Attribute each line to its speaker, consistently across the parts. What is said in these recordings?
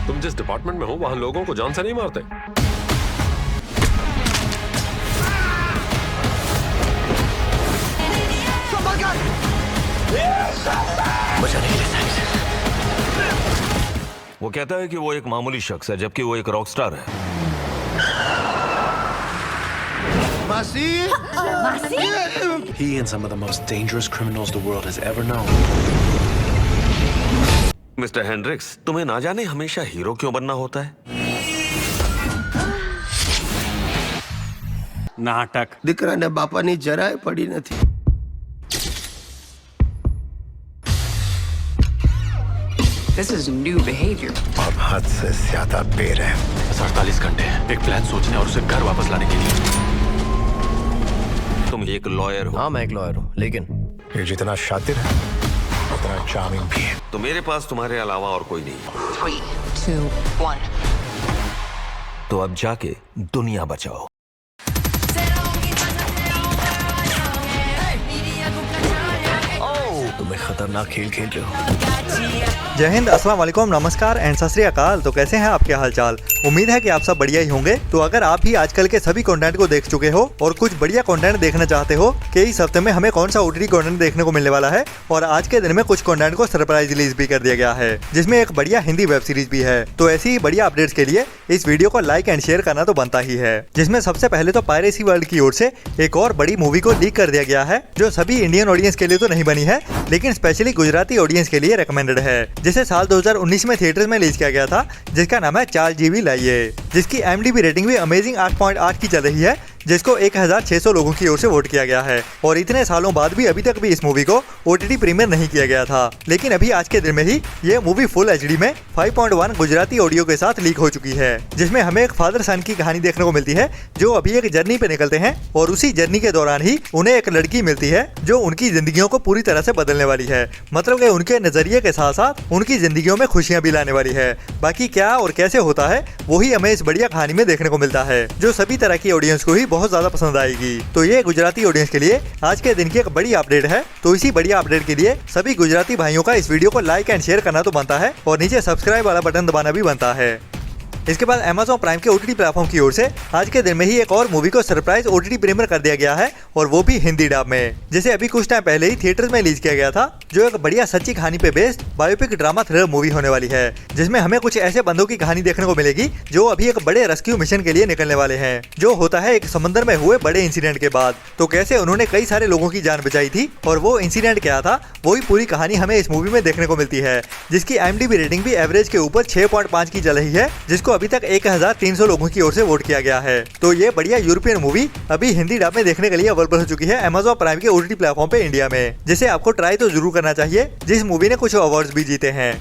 Speaker 1: तुम जिस डिपार्टमेंट में हो वहां लोगों को जान से नहीं मारते।
Speaker 2: बचाने के लिए थैंक्स। वो कहता है कि वो एक मामूली शख्स है जबकि वो एक रॉकस्टार है।
Speaker 3: मासी?
Speaker 4: He and some of the most dangerous criminals the world has ever known.
Speaker 2: Mister Hendricks, तुम्हें ना जाने हमेशा हीरो क्यों बनना होता है?
Speaker 5: नाटक।
Speaker 3: દીકરાને બાપાની જરાય પડી નથી।
Speaker 6: This is new behavior.
Speaker 4: अब हद से ज्यादा बेर है।
Speaker 5: 48 घंटे एक प्लान सोचने और उसे घर वापस लाने के लिए।
Speaker 2: तुम एक लॉयर हो।
Speaker 3: हाँ मैं एक लॉयर हूँ, लेकिन
Speaker 4: ये जितना शातिर है उतना चार्मिंग भी है।
Speaker 2: तो मेरे पास तुम्हारे अलावा और कोई नहीं।
Speaker 6: 3, 2, 1.
Speaker 2: तो अब जाके दुनिया बचाओ।
Speaker 3: तुम्हें खतरनाक खेल खेल रहे हो।
Speaker 7: जय हिंद, अस्सलाम वालेकुम, नमस्कार एंड सत श्री अकाल। तो कैसे हैं आपके हालचाल? उम्मीद है कि आप सब बढ़िया ही होंगे। तो अगर आप भी आजकल के सभी कंटेंट को देख चुके हो और कुछ बढ़िया कंटेंट देखना चाहते हो कि इस हफ्ते में हमें कौन सा ओटीटी कंटेंट देखने को मिलने वाला है, और आज के दिन में कुछ कंटेंट को सरप्राइज रिलीज भी कर दिया गया है जिसमें एक बढ़िया हिंदी वेब सीरीज भी है। तो ऐसी ही बढ़िया अपडेट्स के लिए इस वीडियो को लाइक एंड शेयर करना तो बनता ही है। जिसमें सबसे पहले तो पायरेसी वर्ल्ड की ओर से एक और बड़ी मूवी को लीक कर दिया गया है जो सभी इंडियन ऑडियंस के लिए तो नहीं बनी है लेकिन स्पेशली गुजराती ऑडियंस के लिए रिकमेंडेड है, जिसे साल 2019 में थिएटर्स में रिलीज किया गया था, जिसका नाम है चाल जीवी लाइए, जिसकी IMDb रेटिंग भी अमेजिंग 8.8 की चल रही है, जिसको 1600 लोगों की ओर से वोट किया गया है। और इतने सालों बाद भी अभी तक भी इस मूवी को OTT प्रीमियर नहीं किया गया था, लेकिन अभी आज के दिन में ही ये मूवी फुल HD में 5.1 गुजराती ऑडियो के साथ लीक हो चुकी है, जिसमें हमें एक फादर सन की कहानी देखने को मिलती है जो अभी एक जर्नी पे निकलते हैं और उसी जर्नी के दौरान ही उन्हें एक लड़की मिलती है जो उनकी जिंदगियों को पूरी तरह से बदलने वाली है। मतलब कि उनके नजरिए के साथ साथ उनकी जिंदगियों में खुशियां भी लाने वाली है। बाकी क्या और कैसे होता है वही हमें इस बढ़िया कहानी में देखने को मिलता है, जो सभी तरह की ऑडियंस को ही बहुत ज्यादा पसंद आएगी। तो ये गुजराती ऑडियंस के लिए आज के दिन की एक बड़ी अपडेट है। तो इसी बढ़िया अपडेट के लिए सभी गुजराती भाइयों का इस वीडियो को लाइक एंड शेयर करना तो बनता है और नीचे सब्सक्राइब वाला बटन दबाना भी बनता है। इसके बाद Amazon प्राइम के OTT प्लेटफॉर्म की ओर से आज के दिन में ही एक और मूवी को सरप्राइज OTT प्रीमियर कर दिया गया है, और वो भी हिंदी डब में, जिसे अभी कुछ टाइम पहले ही थिएटर्स में रिलीज किया गया था, जो एक बढ़िया सच्ची कहानी पे based biopic drama thriller movie होने वाली है, जिसमें हमें कुछ ऐसे बंदों की कहानी देखने को मिलेगी जो अभी एक बड़े रेस्क्यू मिशन के लिए निकलने वाले हैं, जो होता है एक समंदर में हुए बड़े इंसिडेंट के बाद। तो कैसे उन्होंने कई सारे लोगों की जान बचाई थी और वो इंसिडेंट क्या था, वही पूरी कहानी हमें इस मूवी में देखने को मिलती है, जिसकी IMDb रेटिंग भी एवरेज के ऊपर 6.5 की चल रही है, जिसको अभी तक 1300 लोगों की ओर से वोट किया गया है। तो ये बढ़िया यूरोपियन मूवी अभी हिंदी डब में देखने के लिए अवेलेबल हो चुकी है Amazon प्राइम के OTT प्लेटफॉर्म पे इंडिया में, जिसे आपको ट्राई तो जरूर करना चाहिए, जिस मूवी ने कुछ अवार्ड्स भी जीते हैं।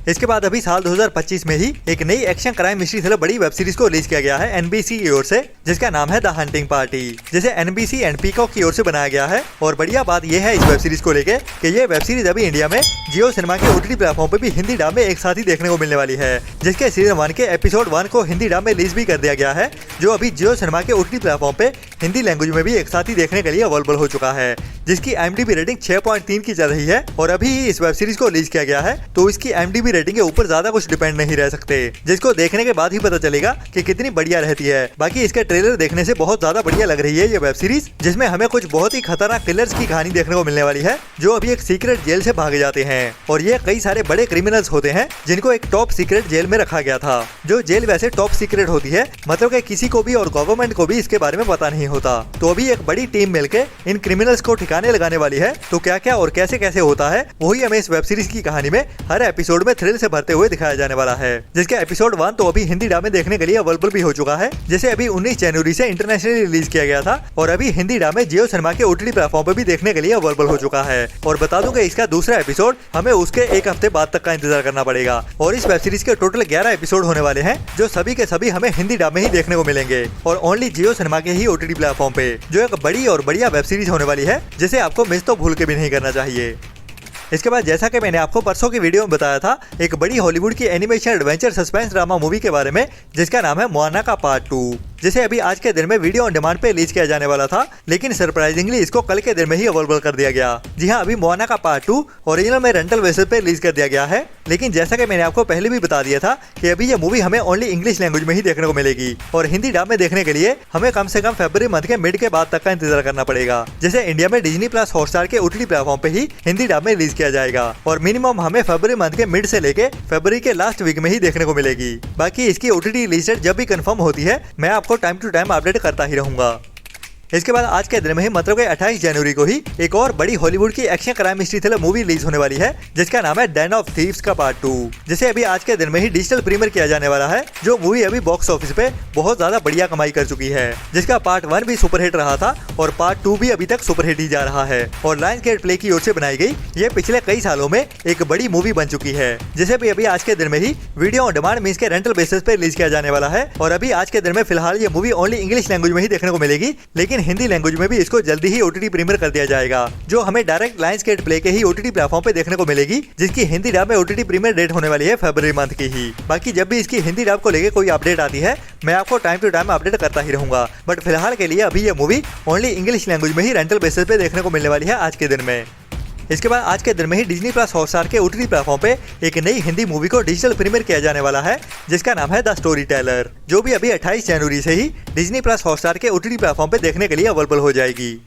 Speaker 7: इसके बाद अभी साल 2025 में ही एक नई एक्शन क्राइम मिस्ट्री थ्रिलर बड़ी वेब सीरीज को रिलीज किया गया है NBC की ओर से, जिसका नाम है द हंटिंग पार्टी, जिसे NBC एंड पीकॉक की ओर से बनाया गया है। और बढ़िया बात यह है इस वेब सीरीज को लेके कि ये वेब सीरीज अभी इंडिया में जियो सिनेमा के OTT प्लेटफॉर्म पे भी हिंदी डब में एक साथ ही देखने को मिलने वाली है, जिसके सीजन 1 के एपिसोड 1 को हिंदी डब में रिलीज भी कर दिया गया है, जो अभी जियो सिनेमा के OTT प्लेटफॉर्म पे हिंदी लैंग्वेज में भी एक साथ ही देखने के लिए अवेलेबल हो चुका है, जिसकी IMDb रेटिंग 6.3 की चल रही है। और अभी इस वेब सीरीज को रिलीज किया गया है, तो इसकी IMDb रेटिंग के ऊपर ज्यादा कुछ डिपेंड नहीं रह सकते, जिसको देखने के बाद ही पता चलेगा कि कितनी बढ़िया रहती है। बाकी इसके ट्रेलर देखने से बहुत ज्यादा बढ़िया लग रही है ये वेब सीरीज, जिसमें हमें कुछ बहुत ही खतरनाक किलर्स की कहानी देखने को मिलने वाली है, जो अभी एक सीक्रेट जेल से भागे जाते हैं, और ये कई सारे बड़े क्रिमिनल्स होते हैं जिनको एक टॉप सीक्रेट जेल में रखा गया था, जो जेल वैसे टॉप सीक्रेट होती है, मतलब कि किसी को भी और गवर्नमेंट को भी इसके बारे में पता नहीं होता। तो अभी एक बड़ी टीम मिलकर इन क्रिमिनल्स को ठिकाने लगाने वाली है। तो क्या क्या और कैसे कैसे होता है वही हमें इस वेब सीरीज की कहानी में हर एपिसोड में थ्रिल से भरते हुए दिखाया जाने वाला है, जिसके एपिसोड 1 तो अभी हिंदी डब में देखने के लिए अवेलेबल भी हो चुका है, जिसे अभी 19 जनवरी से इंटरनेशनली रिलीज किया गया था, और अभी हिंदी डब में जियो सिनेमा के OTT प्लेटफॉर्म पर भी देखने के लिए अवेलेबल हो चुका है। और बता दूं कि इसका दूसरा एपिसोड हमें उसके एक हफ्ते बाद तक का इंतजार करना पड़ेगा। और इस वेब सीरीज के टोटल 11 एपिसोड होने वाले हैं, जो सभी के सभी हमें हिंदी डब में ही देखने को मिलेंगे, और ओनली जियो सिनेमा के ही OTT प्लेटफॉर्म पे, जो एक बड़ी और बढ़िया वेब सीरीज होने वाली है, जिसे आपको मिस तो भूल के भी नहीं करना चाहिए। इसके बाद जैसा कि मैंने आपको परसों की वीडियो में बताया था, एक बड़ी हॉलीवुड की animation adventure suspense drama movie के बारे में, जिसका नाम है मोआना का पार्ट 2। जिसे अभी आज के दिन में वीडियो ऑन डिमांड पे रिलीज किया जाने वाला था, लेकिन सरप्राइजिंगली इसको कल के दिन में ही अवेलेबल कर दिया गया। जी हाँ, अभी मोआना का पार्ट 2 ओरिजिनल में रेंटल बेसिस पे रिलीज कर दिया गया है, लेकिन जैसा कि मैंने आपको पहले भी बता दिया था कि अभी ये मूवी हमें ओनली इंग्लिश लैंग्वेज में ही देखने को मिलेगी और हिंदी डब में देखने के लिए हमें कम से कम फरवरी मंथ के मिड के बाद तक का इंतजार करना पड़ेगा। जैसे इंडिया में डिज्नी प्लस हॉटस्टार के ओटीटी प्लेटफॉर्म पे ही हिंदी डब में रिलीज किया जाएगा और मिनिमम हमें फरवरी मंथ के मिड से लेके फरवरी के लास्ट वीक में ही देखने को मिलेगी। बाकी इसकी ओटीटी रिलीज डेट जब भी कंफर्म होती है मैं आपको टाइम टू टाइम अपडेट करता ही रहूंगा। इसके बाद आज के दिन में ही मतलब कि 28 जनवरी को ही एक और बड़ी हॉलीवुड की action crime mystery thriller movie release होने वाली है, जिसका नाम है डेन ऑफ थीव्स का पार्ट 2, जिसे अभी आज के दिन में ही डिजिटल प्रीमियर किया जाने वाला है। जो मूवी अभी बॉक्स ऑफिस पे बहुत ज्यादा बढ़िया कमाई कर चुकी है, जिसका पार्ट 1 भी सुपरहिट रहा था और पार्ट 2 भी अभी तक सुपरहिट ही जा रहा है। और लायंसगेट प्ले की ओर से बनाई गई ये पिछले कई सालों में एक बड़ी मूवी बन चुकी है, जिसे भी अभी आज के दिन में ही वीडियो ऑन डिमांड मींस के रेंटल बेसिस पे रिलीज किया जाने वाला है। और अभी आज के दिन में फिलहाल ये मूवी ओनली इंग्लिश लैंग्वेज में ही देखने को मिलेगी, लेकिन हिंदी लैंग्वेज में भी इसको जल्दी ही ओटीटी प्रीमियर कर दिया जाएगा, जो हमें डायरेक्ट लायंसगेट प्ले के ही ओटीटी प्लेटफॉर्म पे देखने को मिलेगी, जिसकी हिंदी डब में ओटीटी प्रीमियर डेट होने वाली है फरवरी मंथ की ही। बाकी जब भी इसकी हिंदी डब को लेके कोई अपडेट आती है मैं आपको टाइम टू टाइम अपडेट करता ही रहूंगा, बट फिलहाल के लिए अभी ये मूवी ओनली इंग्लिश लैंग्वेज में ही रेंटल बेसिस पे देखने को मिलने वाली है आज के दिन में। इसके बाद आज के दिन में ही डिज्नी प्लस हॉटस्टार के ओटीटी प्लेटफॉर्म पे एक नई हिंदी मूवी को डिजिटल प्रीमियर किया जाने वाला है, जिसका नाम है द स्टोरी टेलर, जो भी अभी 28 जनवरी से ही डिज्नी प्लस हॉटस्टार के ओटीटी प्लेटफॉर्म पे देखने के लिए अवेलेबल हो जाएगी।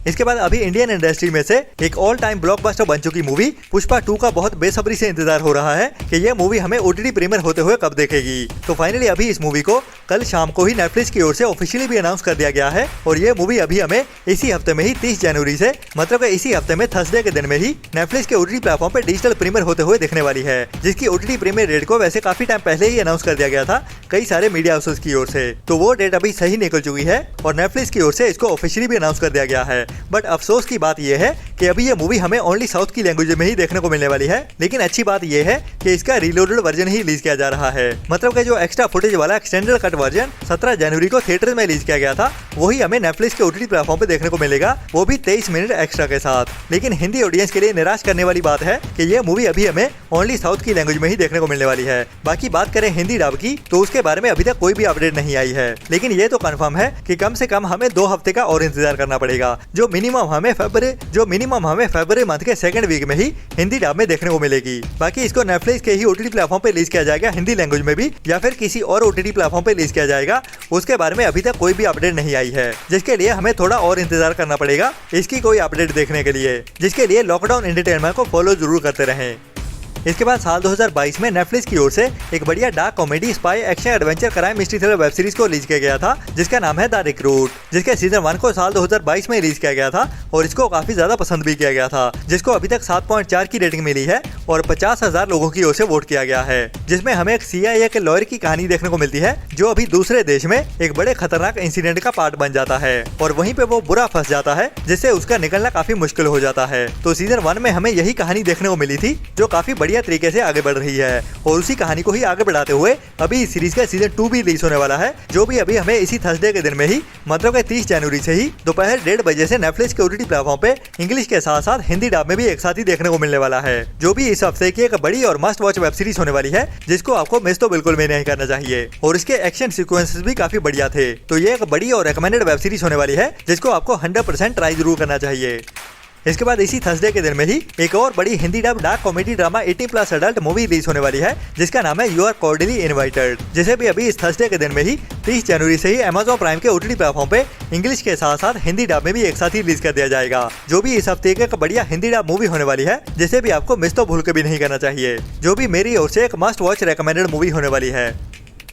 Speaker 7: इसके बाद अभी इंडियन इंडस्ट्री में से एक ऑल टाइम ब्लॉकबस्टर बन चुकी मूवी पुष्पा 2 का बहुत बेसब्री से इंतजार हो रहा है कि यह मूवी हमें ओटीटी प्रीमियर होते हुए कब देखेगी। तो फाइनली अभी इस मूवी को कल शाम को ही नेटफ्लिक्स की ओर से ऑफिशियली भी अनाउंस कर दिया गया है और यह मूवी अभी हमें इसी हफ्ते में ही 30 जनवरी से मतलब इसी हफ्ते में थर्सडे के दिन में ही नेटफ्लिक्स के ओटीटी प्लेटफॉर्म पे डिजिटल प्रीमियर होते हुए दिखने वाली है, जिसकी ओटीटी प्रीमियर डेट को वैसे काफी टाइम पहले ही अनाउंस कर दिया गया था कई सारे मीडिया हाउसेस की ओर से। तो वो डेट अभी सही निकल चुकी है और नेटफ्लिक्स की ओर से इसको ऑफिशियली भी अनाउंस कर दिया गया है। बट अफसोस की बात यह है कि अभी ये मूवी हमें ओनली साउथ की लैंग्वेज में ही देखने को मिलने वाली है, लेकिन अच्छी बात यह है कि इसका रीलोडेड वर्जन ही रिलीज किया जा रहा है। मतलब कि जो एक्स्ट्रा फुटेज वाला एक्सटेंडेड कट वर्जन 17 जनवरी को थिएटर में रिलीज किया गया था वही हमें नेटफ्लिक्स के ओटीटी प्लेटफॉर्म पे देखने को मिलेगा, वो भी 23 मिनट एक्स्ट्रा के साथ। लेकिन हिंदी ऑडियंस के लिए निराश करने वाली बात है कि ये मूवी अभी हमें ओनली साउथ की लैंग्वेज में ही देखने को मिलने वाली है। बाकी बात करें हिंदी डब की तो उसके बारे में अभी तक कोई भी अपडेट नहीं आई है, लेकिन ये तो कंफर्म है कि कम से कम हमें 2 हफ्ते का और इंतजार करना पड़ेगा, जो मिनिमम हमें फरवरी मंथ के सेकंड वीक में ही हिंदी डब में देखने को मिलेगी। बाकी इसको नेटफ्लिक्स के ही ओटीटी प्लेटफॉर्म पे रिलीज किया जाएगा हिंदी लैंग्वेज में भी या फिर किसी और ओटीटी प्लेटफॉर्म पे रिलीज किया जाएगा, उसके बारे में अभी तक कोई भी अपडेट नहीं आई है, जिसके लिए हमें थोड़ा और इंतजार करना पड़ेगा इसकी कोई अपडेट देखने के लिए, जिसके लिए लॉकडाउन एंटरटेनमेंट को फॉलो जरूर करते रहें। इसके बाद साल 2022 में नेटफ्लिक्स की ओर से एक बढ़िया dark comedy spy action adventure crime mystery thriller web series को रिलीज किया गया था, जिसका नाम है द रिक्रूट, जिसके सीजन 1 को साल 2022 में रिलीज किया गया था और इसको काफी ज्यादा पसंद भी किया गया था, जिसको अभी तक 7.4 की रेटिंग मिली है और 50,000 लोगों की ओर से वोट किया गया है, जिसमें हमें एक CIA के लॉयर की कहानी देखने को मिलती है जो अभी दूसरे देश में एक बड़े खतरनाक इंसिडेंट का पार्ट बन जाता है और वहीं पे वो बुरा फंस जाता है, जिससे उसका निकलना काफी मुश्किल हो जाता है। तो सीजन 1 में हमें यही कहानी देखने को मिली थी जो काफी बढ़िया तरीके से आगे बढ़ रही है और उसी कहानी को ही आगे बढ़ाते हुए अभी इस सीरीज का सीजन 2 भी रिलीज होने वाला है, जो भी अभी हमें इसी थर्सडे के दिन में ही मतलब कि 30 जनवरी से ही दोपहर 1:30 बजे से नेटफ्लिक्स के ओटीटी प्लेटफॉर्म पे इंग्लिश के साथ साथ हिंदी डब में भी एक साथ ही देखने को मिलने वाला है, जो भी इस हफ्ते की एक बड़ी और मस्ट वॉच वेब सीरीज होने वाली है, जिसको आपको मिस तो बिल्कुल भी नहीं करना चाहिए। और इसके एक्शन सीक्वेंसेस भी काफी बढ़िया थे, तो ये एक बड़ी और रिकमेंडेड वेब सीरीज होने वाली है जिसको आपको 100% ट्राई जरूर करना चाहिए। इसके बाद इसी थर्सडे के दिन में ही एक और बड़ी Hindi dub dark comedy drama 18+ adult movie release होने वाली है, जिसका नाम है यू आर कॉर्डियली इनवाइटेड, जिसे भी अभी इस थर्सडे के दिन में ही 30 जनवरी से ही Amazon प्राइम के ओटीटी प्लेटफॉर्म पे इंग्लिश के साथ साथ हिंदी डब में भी एक साथ ही रिलीज कर दिया जाएगा, जो भी इस हफ्ते एक बढ़िया हिंदी डब मूवी होने वाली है, जिसे भी आपको मिस तो भूल के भी नहीं करना चाहिए, जो भी मेरी ओर से एक मस्ट वॉच रिकमेंडेड मूवी होने वाली है।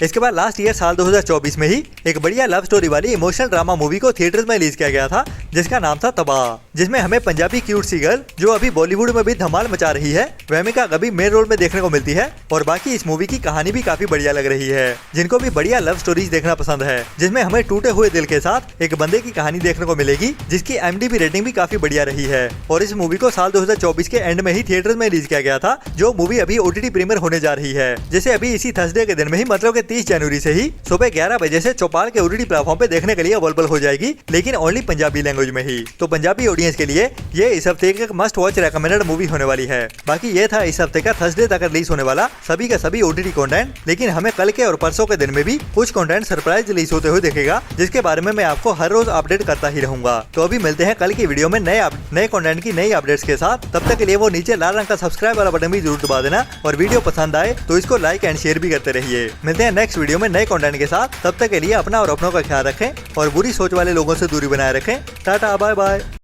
Speaker 7: इसके बाद लास्ट ईयर साल 2024 में ही एक बढ़िया लव स्टोरी वाली इमोशनल ड्रामा मूवी को थिएटर्स में रिलीज किया गया था, जिसका नाम था तबाह, जिसमें हमें पंजाबी क्यूट सी गर्ल जो अभी बॉलीवुड में भी धमाल मचा रही है वहमिका गबी मेन रोल में देखने को मिलती है। और बाकी इस मूवी की कहानी भी काफी बढ़िया लग रही है, जिनको भी बढ़िया लव स्टोरीज देखना पसंद है, जिसमें हमें टूटे हुए दिल के साथ एक बंदे की कहानी देखने को मिलेगी, जिसकी IMDb रेटिंग भी काफी बढ़िया रही है। और इस मूवी को साल 2024 के एंड में ही थिएटर्स में रिलीज किया गया था, जो मूवी अभी OTT प्रीमियर होने जा रही है, जिसे अभी इसी थर्सडे के दिन में ही मतलब 30 जनवरी से ही सुबह 11 बजे से चौपाल के OTT प्लेटफॉर्म पे देखने के लिए अवेलेबल हो जाएगी, लेकिन ओनली पंजाबी लैंग्वेज में ही। तो पंजाबी ऑडियंस के लिए ये इस हफ्ते एक मस्ट वॉच रेकमेंडेड मूवी होने वाली है। बाकी ये था इस हफ्ते का थर्सडे तक रिलीज होने वाला सभी का सभी OTT कंटेंट, लेकिन हमें कल के और परसों के दिन में भी कुछ कंटेंट सरप्राइज रिलीज होते हुए देखेगा, जिसके बारे में मैं आपको हर रोज अपडेट करता ही रहूंगा। तो अभी मिलते हैं कल की वीडियो में नए कंटेंट की नई अपडेट्स के साथ। तब तक के लिए वो नीचे लाल रंग का सब्सक्राइब वाला बटन भी जरूर दबा देना, और वीडियो पसंद आए तो इसको लाइक एंड शेयर भी करते रहिए। मिलते हैं नेक्स्ट वीडियो में नए कंटेंट के साथ। तब तक के लिए अपना और अपनों का ख्याल रखें और बुरी सोच वाले लोगों से दूरी बनाए रखें। टाटा, बाय बाय।